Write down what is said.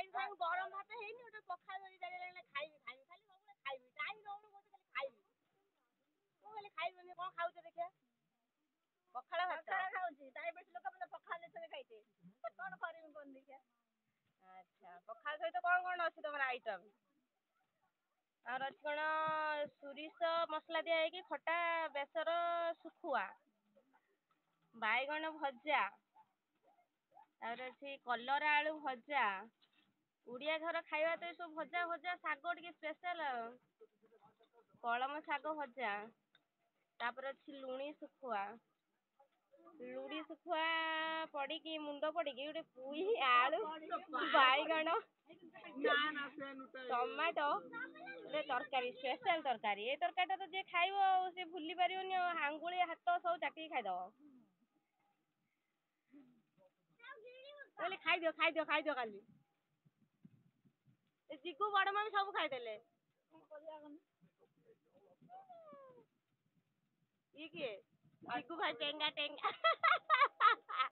ଖାଇବି ଗରମ ଭାତ ହେଇନି ଗୋଟେ ପଖାଳ ଧରି ଖାଇବି ଖାଲି ସବୁବେଳେ ଖାଇବି ଟାଇମ୍ ରହୁନି କହୁଛି ଖାଲି ଖାଇବି ମୁଁ ଖାଲି ଖାଇବିନି କଣ ଖାଉଛ ଦେଖିଆ ପଖାଳ ଭାତ ଖାଉଛି ଡାଇବେଟିସ୍ ଲୋକମାନେ ପଖାଳ ନେଇଥିଲେ ଖାଇତେ କଣ କରିବି କଣ ଦେଖିଆ ଆଚ୍ଛା ପଖାଳ ସହିତ କଣ ଅଛି ତମର ଆଇଟମ୍ और अच्छी कौन सोरिष मसला दिया है कि खटा बेसर सुखुआ बाइगण भजा और अच्छी कलरा आलू भजा उड़िया घर खाଇବା तो सब भजा भजा शाग टे स्पेशल कलम शाग भजा तापर अच्छी लुणी सुखुआ पड़ी मुंड पड़ी गोटे पुई आलू बाइगण टमाटो तरकारी स्पेशल तरकारी ये तरकारी तो जे खाइबो से भूली पारिबनी आंगुली हाथ सब चाटी खाइदब खाइदियो काली जिगु बड़ मामी सब खाइदेले ये किए जिगु भाई टेंगा